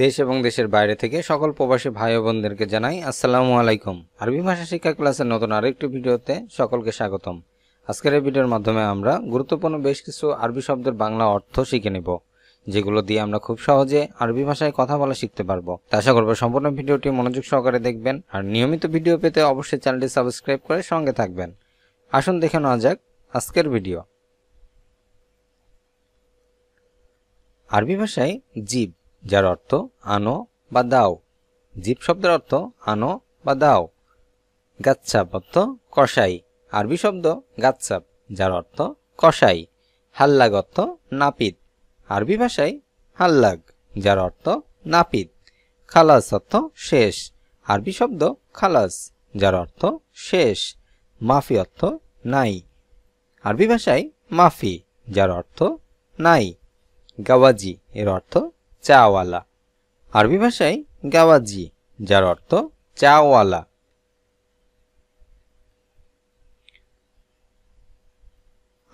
দেশ এবং দেশের বাইরে থেকে সকল প্রবাসী ভাই ও বোনদেরকে জানাই আসসালামু আলাইকুম। আরবি ভাষা শিক্ষা ক্লাসের নতুন আরেকটি ভিডিওতে সকলকে স্বাগতম। আজকের এই ভিডিওর মাধ্যমে আমরা গুরুত্বপূর্ণ বেশ কিছু আরবি শব্দের বাংলা অর্থ শিখে নেব, যেগুলো দিয়ে আমরা খুব সহজে আরবি ভাষায় কথা বলা শিখতে পারবো। আশা করব সম্পূর্ণ ভিডিওটি মনোযোগ সহকারে দেখবেন, আর নিয়মিত ভিডিও পেতে অবশ্যই চ্যানেলটি সাবস্ক্রাইব করে সঙ্গে থাকবেন। আসুন দেখে নেওয়া যাক আজকের ভিডিও। আরবি ভাষায় জিব, যার অর্থ আনো বা দাও। জিব শব্দের অর্থ আনো বা দাও। গাচ্ছাপ অর্থ কষাই। আরবি শব্দ গাচ্ছাপ, যার অর্থ কষাই। হাল্লাগ অর্থ নাপিত। আরবি ভাষায় হাল্লাগ, যার অর্থ নাপিত। খালাস অর্থ শেষ। আরবি শব্দ খালাস, যার অর্থ শেষ। মাফি অর্থ নাই। আরবি ভাষায় মাফি, যার অর্থ নাই। গাওয়াজি এর অর্থ চাওয়ালা। আরবি ভাষায় গাওয়াজি, যার অর্থ চাওয়ালা।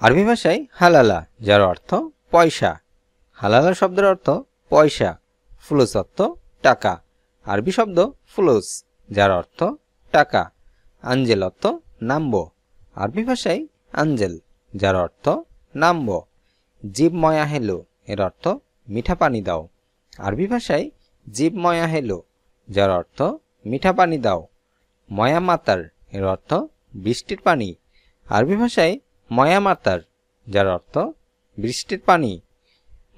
আরবি ভাষায় হালালা, যার অর্থ পয়সা। হালালা শব্দের অর্থ পয়সা। ফুলুস অর্থ টাকা। আরবি শব্দ ফুলুস, যার অর্থ টাকা। আঞ্জেল অর্থ নাম্বো। আরবি ভাষায় আঞ্জেল, যার অর্থ নাম্বো। জিব ময়া হেলো এর অর্থ মিঠা পানি দাও। আরবি ভাষায় জিব ময়া হেলো, যার অর্থ মিঠা পানি দাও। ময়া মাতার এর অর্থ বৃষ্টির পানি। আরবি ভাষায় ময়া মাতার, যার অর্থ বৃষ্টির পানি।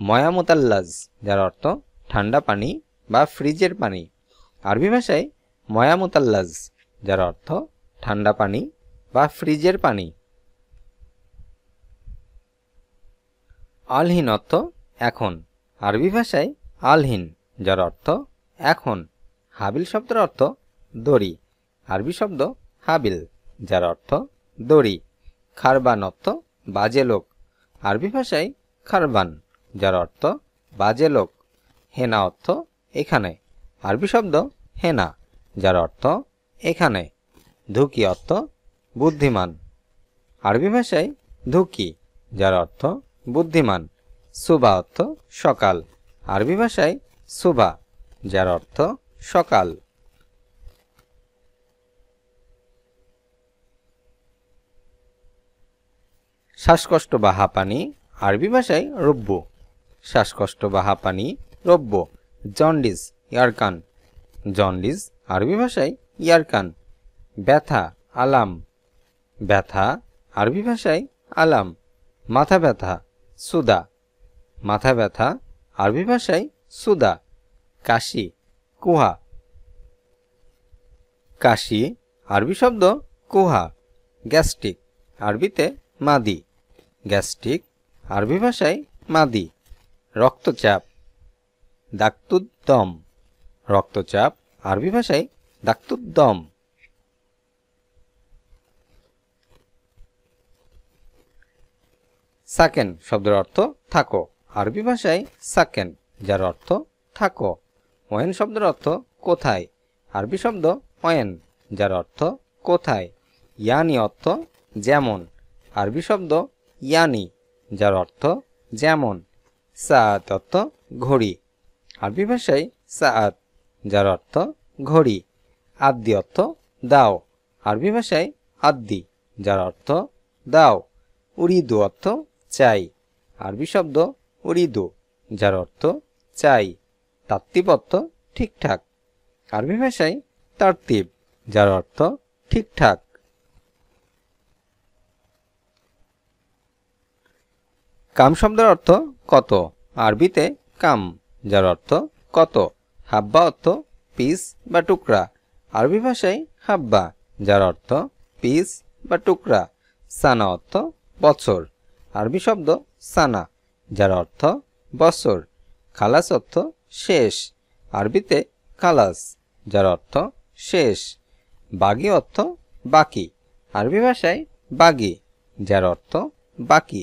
ময়া মুতাল্লাজ, যার অর্থ ঠান্ডা পানি বা ফ্রিজের পানি। আরবি ভাষায় ময়া মুতাল্লাজ, যার অর্থ ঠান্ডা পানি বা ফ্রিজের পানি। আলহিন অর্থ এখন। আরবি ভাষায় আলহিন, যার অর্থ এখন। হাবিল শব্দের অর্থ দড়ি। আরবি শব্দ হাবিল, যার অর্থ দড়ি। খারবান অর্থ বাজে লোক। আরবি ভাষায় খারবান, যার অর্থ বাজে লোক। হেনা অর্থ এখানে। আরবি শব্দ হেনা, যার অর্থ এখানে। ধুকি অর্থ বুদ্ধিমান। আরবি ভাষায় ধুকি, যার অর্থ বুদ্ধিমান। সুবা অর্থ সকাল। আরবি ভাষায় সুবা, যার অর্থ সকাল। শ্বাসকষ্ট বা হাঁপানি, আরবি ভাষায় রব্বু। শ্বাসকষ্ট বা হাঁপানি রব্বু। জন্ডিস ইয়ারকান। জন্ডিস আরবি ভাষায় ইয়ারকান। ব্যথা আলাম। ব্যথা আরবি ভাষায় আলাম। মাথা ব্যথা সুদা। মাথা ব্যথা আরবি ভাষায় সুদা। কাশি কুহা। কাশি আরবি শব্দ কুহা। গ্যাস্ট্রিক আরবিতে মাদি। গ্যাস্ট্রিক আরবি ভাষায় মাদি। রক্তচাপ দাক্তুদ্দম। রক্তচাপ আরবি ভাষায় দাক্তুদ্দম। সাকেন শব্দের অর্থ থাকো। আরবি ভাষায় সাকেন, যার অর্থ থাকো। ওয়েন শব্দের অর্থ কোথায়। আরবি শব্দ ওয়েন, যার অর্থ কোথায়। ইয়ানি অর্থ যেমন। আরবি শব্দ ইয়ানি, যার অর্থ যেমন। সাআত অর্থ ঘড়ি। আরবি ভাষায় সাআত, যার অর্থ ঘড়ি। আদ্দি অর্থ দাও। আরবি ভাষায় আদ্দি, যার অর্থ দাও। উরিদু অর্থ চাই। আরবি শব্দ উরিদু, যার অর্থ চাই। তাত্তিব অর্থ ঠিকঠাক। আরবি ভাষায় তারতিব, যার অর্থ ঠিকঠাক। কাম শব্দের অর্থ কত। আরবিতে কাম, যার অর্থ কত। হাব্বা অর্থ পিস বা টুকরা। আরবি ভাষায় হাব্বা, যার অর্থ পিস বা টুকরা। সানা অর্থ বছর। আরবি শব্দ সানা, যার অর্থ বছর। খালাস অর্থ শেষ। আরবিতে খালাস, যার অর্থ শেষ। বাগি অর্থ বাকি। আরবি ভাষায় বাগি, যার অর্থ বাকি।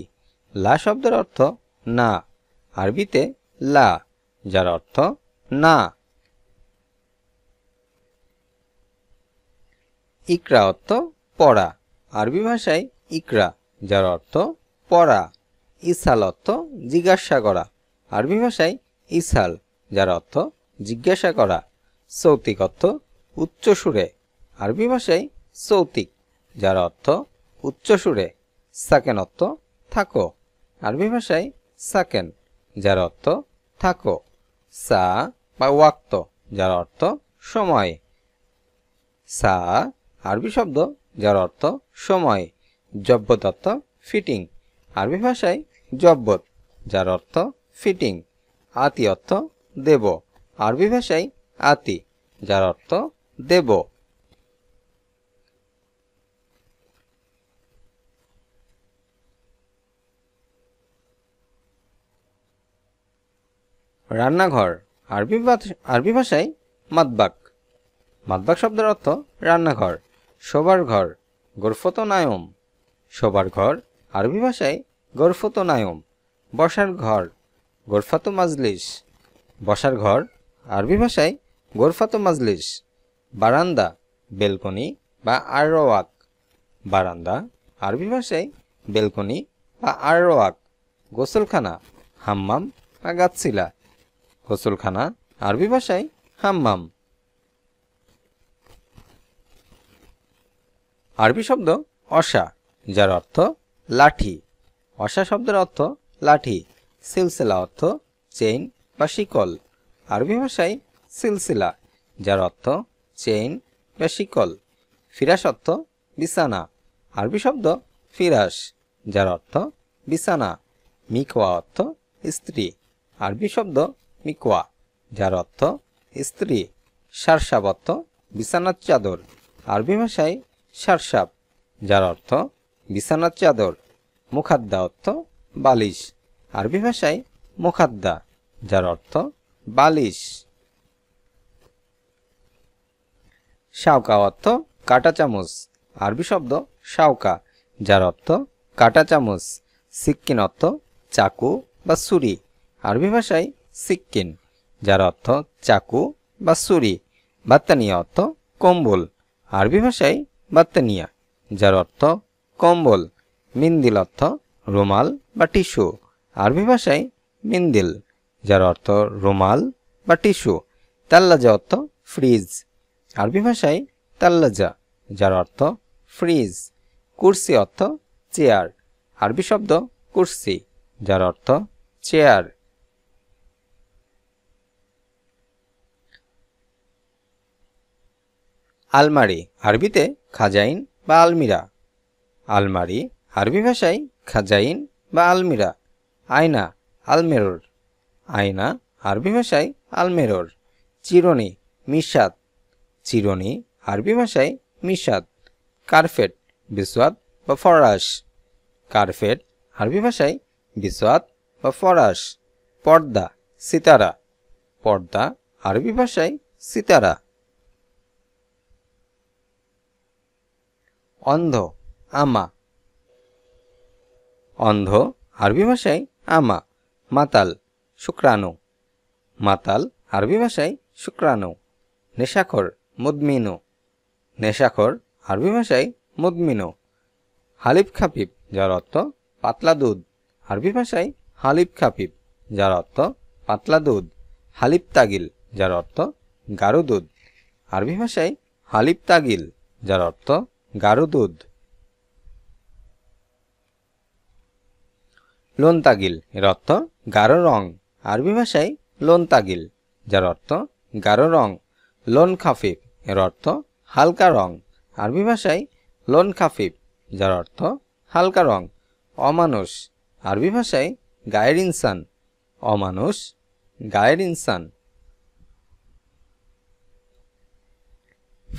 লা শব্দের অর্থ না। আরবিতে লা, যার অর্থ না। ইকরা অর্থ পড়া। আরবি ভাষায় ইকরা, যার অর্থ পড়া। ইসাল অর্থ জিজ্ঞাসা করা। আরবি ভাষায় ইসাল, যার অর্থ জিজ্ঞাসা করা। সৌতিক অর্থ উচ্চ সুরে, আরবি ভাষায় সৌতিক, যার অর্থ উচ্চ সুরে। সাকেন অর্থ থাকো, আরবি ভাষায় সাকেন, যার অর্থ থাকো। সা বা ওয়াক্ত, যার অর্থ সময়। সা আরবি শব্দ যার অর্থ সময়। জব্বত অর্থ ফিটিং, আরবি ভাষায় জব্বত, যার অর্থ ফিটিং। আতি অর্থ দেব, আরবি ভাষায় আতি, যার অর্থ দেব। রান্নাঘর, আরবি ভাষায় মাতবাক, মাতবাক শব্দের অর্থ রান্নাঘর। শোবার ঘর, গোরফত নায়ম, শোবার ঘর, আরবি ভাষায় গোরফত নায়ম। বসার ঘর, গোরফাত মাজলিস, বসার ঘর, আরবি ভাষায় গোরফাত মাজলিস। বারান্দা, বেলকনি বা আরওয়াক, বারান্দা, আরবি ভাষায় বেলকনি বা আরওয়াক। গোসলখানা, হাম্মাম বা গাছছিলা, গোসলখানা, আরবি ভাষায় হাম্মাম। আরবি শব্দ অসা, যার অর্থ লাঠি, অসা শব্দের অর্থ লাঠি। সিলসিলা অর্থ চেইন বা শিকল, আরবি ভাষায় সিলসিলা, যার অর্থ চেইন বা শিকল। ফিরাস অর্থ বিছানা, আরবি শব্দ ফিরাস, যার অর্থ বিছানা। মিকওয়া অর্থ স্ত্রী, আরবি শব্দ মিকওয়া, যার অর্থ স্ত্রী। সারসাব অর্থ বিছানার চাদর, আরবি ভাষায় সারসাব, যার অর্থ বিছানার চাদর। মুখাদ্দা অর্থ বালিশ, আরবি ভাষায় মুখাদ্দা, যার অর্থ বালিশ। শাওকা অর্থ কাঁটা চামচ, আরবি শব্দ শাওকা, যার অর্থ কাঁটা চামচ। সিক্কিন অর্থ চাকু বা ছুরি, আরবি ভাষায় সিক্কিন, যার অর্থ চাকু বা ছুরি। বাত্তানিয়া অর্থ কম্বল, আরবি ভাষায় বাত্তানিয়া, যার অর্থ কম্বল। মিন্দিল অর্থ রুমাল বা টিস্যু, আরবি ভাষায় মিন্দিল, যার অর্থ রুমাল বা টিস্যু। তাল্লাজা অর্থ ফ্রিজ, আরবি ভাষায় তাল্লাজা, যার অর্থ ফ্রিজ। কুরসি অর্থ চেয়ার, আরবি শব্দ কুরসি, যার অর্থ চেয়ার। আলমারি, আরবিতে খাজাইন বা আলমিরা, আলমারি, আরবি ভাষায় খাজাইন বা আলমিরা। আয়না, আলমেরর, আয়না, আরবি ভাষায় আলমেরর। চিরুনি, মিশাত, চিরুনি, আরবি ভাষায় মিশাত। কার্পেট, বিসওয়াত বা ফরাশ, কার্পেট, আরবি ভাষায় বিসওয়াত বা ফরাশ। পর্দা, সিতারা, পর্দা, আরবি ভাষায় সিতারা। অন্ধ, আমা, অন্ধ, আরবি ভাষায় আমা। মাতাল, শুক্রাণু, মাতাল, আরবি ভাষায় শুক্রাণু। নেশাখর, মুদমিনু, নেশাখর, আরবি ভাষায় মুদমিনু। হালিব খাফিফ, যার অর্থ পাতলা দুধ, আরবি ভাষায় হালিব খাফিফ, যার অর্থ পাতলা দুধ। হালিব তাগিল, যার অর্থ গাঢ় দুধ, আরবি ভাষায় হালিব তাগিল, যার অর্থ গাঢ় দুধ। লোন তাগিল, এর অর্থ গাঢ় রং, আরবি ভাষায় লোন তাগিল, যার অর্থ গাঢ় রং। লোন খাফিফ, এর অর্থ হালকা রং, আরবি ভাষায় লোন খাফিফ, যার অর্থ হালকা রং। অমানুষ, আরবি ভাষায় গায়ের ইনসান, অমানুষ, গায়ের ইনসান।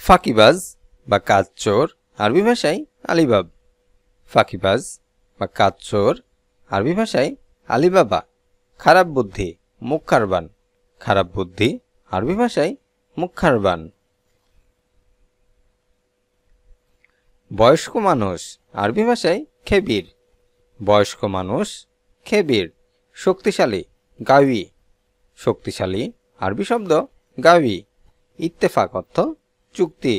ফাঁকিবাজ বা কাজচোর, আরবি ভাষায় আলিবাব, ফাঁকিবাজ বা কাজচোর, আরবি ভাষায় আলিবাবা। খারাপ বুদ্ধি, মুখারবান, খারাপ বুদ্ধি, আরবি ভাষায় মুখারবান। বয়স্ক মানুষ, আরবি ভাষায় খেবির, বয়স্ক মানুষ, খেবির। শক্তিশালী, গাওয়ি, শক্তিশালী, আরবি শব্দ গাওয়ি। ইত্তেফাক অর্থ চুক্তি,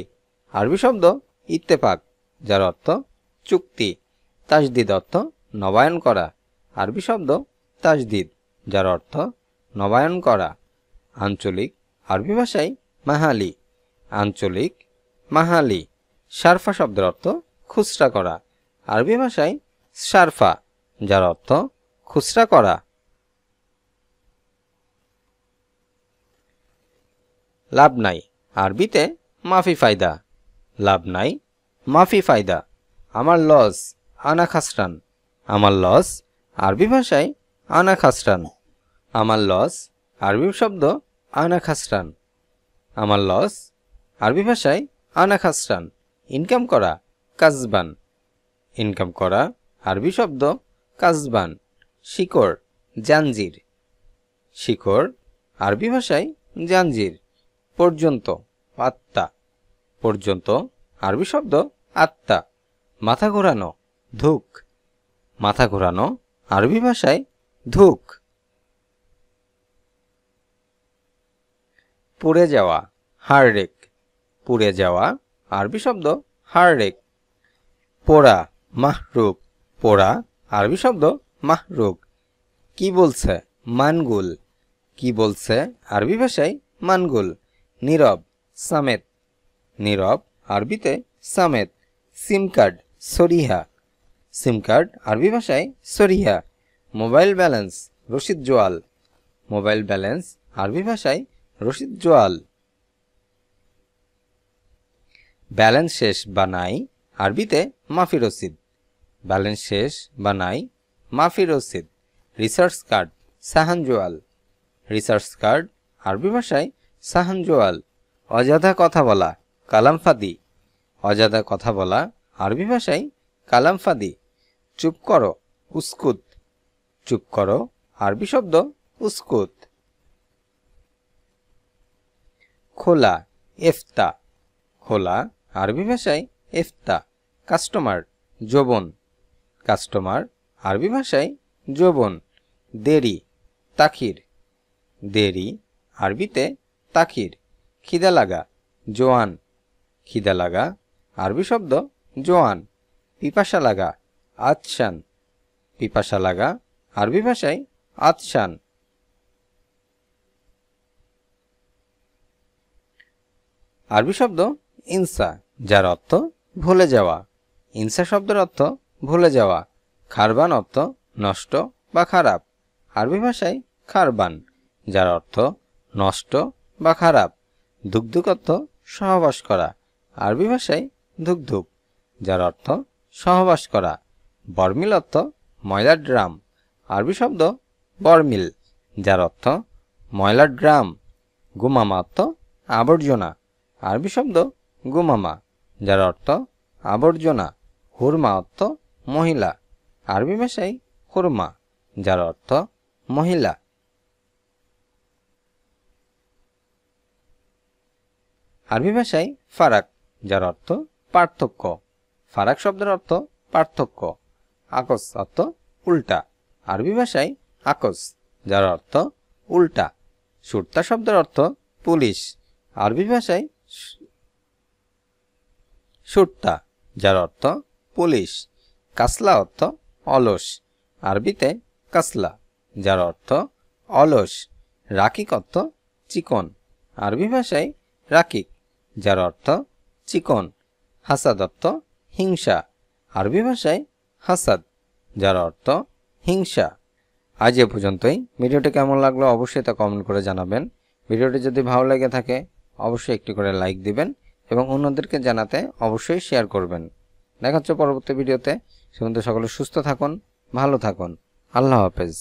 আরবি শব্দ ইত্তেফাক, যার অর্থ চুক্তি। তাজদিদ অর্থ নবায়ন করা, আরবি শব্দ তাজদিদ, যার অর্থ নবায়ন করা। আঞ্চলিক আরবি ভাষায় মাহালি, আঞ্চলিক মাহালি। সারফা শব্দের অর্থ খুচরা করা, আরবি ভাষায় সারফা, যার অর্থ খুচরা করা। লাভ নাই, আরবিতে মাফি ফায়দা, লাভ নাই মাফি ফায়দা। আমার লস, আনা খাসরান, আমার লস, আরবি ভাষায় আনা খাসরান। আমার লস, আরবি শব্দ আনা খাসরান। আমার লস, আরবি ভাষায় আনা খাসরান। ইনকাম করা, কাজবান, ইনকাম করা, আরবি শব্দ কাজবান। শিকড়, জাঞ্জির, শিকড়, আরবি ভাষায় জাঞ্জির। পর্যন্ত, আত্মা, পর্যন্ত, আরবি শব্দ আত্মা। মাথা ঘোরানো, ধুক, মাথা ঘোরানো, আরবি ভাষায় ধুক। পুড়ে যাওয়া, হাররেক, পুড়ে যাওয়া, আরবি শব্দ হাররেক। পোড়া, মাহরুক, পোড়া, আরবি শব্দ মাহরুক। কি বলছে, মানগুল, কি বলছে, আরবি ভাষায় মানগুল। নীরব, সামেত, নীরব, আরবিতে সামেত। সিম কার্ড, সরিহা, সিম কার্ড, আরবি ভাষায় সরিহা। মোবাইল ব্যালেন্স, রশিদ জোয়াল, মোবাইল ব্যালেন্স, আরবি ভাষায় রশিদ জোয়াল। ব্যালেন্স শেষ বা নাই, আরবিতে মাফি রসিদ, ব্যালেন্স শেষ বা নাই মাফি রসিদ। রিসার্চ কার্ড, সাহান জোয়াল, রিসার্চ কার্ড, আরবি ভাষায় সাহান জোয়াল। অযথা কথা বলা, কালাম ফাদি, অযথা কথা বলা, আরবি ভাষায় কালাম ফাদি। চুপ করো, উস্কুত, চুপ করো, আরবি শব্দ উস্কুত। খোলা, ইফতা, খোলা, আরবি ভাষায় ইফতা। কাস্টমার, যৌবন, কাস্টমার, আরবি ভাষায় যৌবন। দেরি, তাখির, দেরি, আরবিতে তাখির। খিদা লাগা, জোয়ান, খিদা লাগা, আরবি শব্দ জোয়ান। পিপাসা লাগা, আতশান, পিপাসা লাগা, আরবি ভাষায় আতশান। আরবি শব্দ ইনসা, যার অর্থ ভুলে যাওয়া, ইনসা শব্দের অর্থ ভুলে যাওয়া। খারবান অর্থ নষ্ট বা খারাপ, আরবি ভাষায় খারবান, যার অর্থ নষ্ট বা খারাপ। দুগদুগ অর্থ সহবাস করা, আরবি ভাষায় ধুকধুক, যার অর্থ সহবাস করা। বরমিল অর্থ ময়লার ড্রাম, আরবি শব্দ বরমিল, যার অর্থ ময়লার ড্রাম। গুমামা অর্থ আবর্জনা, আরবি শব্দ গুমামা, যার অর্থ আবর্জনা। হুরমা অর্থ মহিলা, আরবি ভাষায় হুরমা, যার অর্থ মহিলা। আরবি ভাষায় ফারাক, যার অর্থ পার্থক্য, ফারাক শব্দের অর্থ পার্থক্য। আকস অর্থ উল্টা, আরবি ভাষায় আকস, যার অর্থ উল্টা। সুরতা শব্দের অর্থ পুলিশ, আরবি ভাষায় সুরতা, যার অর্থ পুলিশ। কাসলা অর্থ অলস, আরবিতে কাসলা, যার অর্থ অলস। রাকিক অর্থ চিকন, আরবি ভাষায় রাকিক, যার অর্থ চিকন। হাসাদ অর্থ হিংসা, আরবি ভাষায় হাসাদ, যার অর্থ হিংসা। আজ এ পর্যন্তই। ভিডিওটি কেমন লাগলো অবশ্যই তা কমেন্ট করে জানাবেন। ভিডিওটি যদি ভালো লেগে থাকে অবশ্যই একটি করে লাইক দিবেন এবং অন্যদেরকে জানাতে অবশ্যই শেয়ার করবেন। দেখা হচ্ছে পরবর্তী ভিডিওতে। সে পর্যন্ত সকলে সুস্থ থাকুন, ভালো থাকুন। আল্লাহ হাফেজ।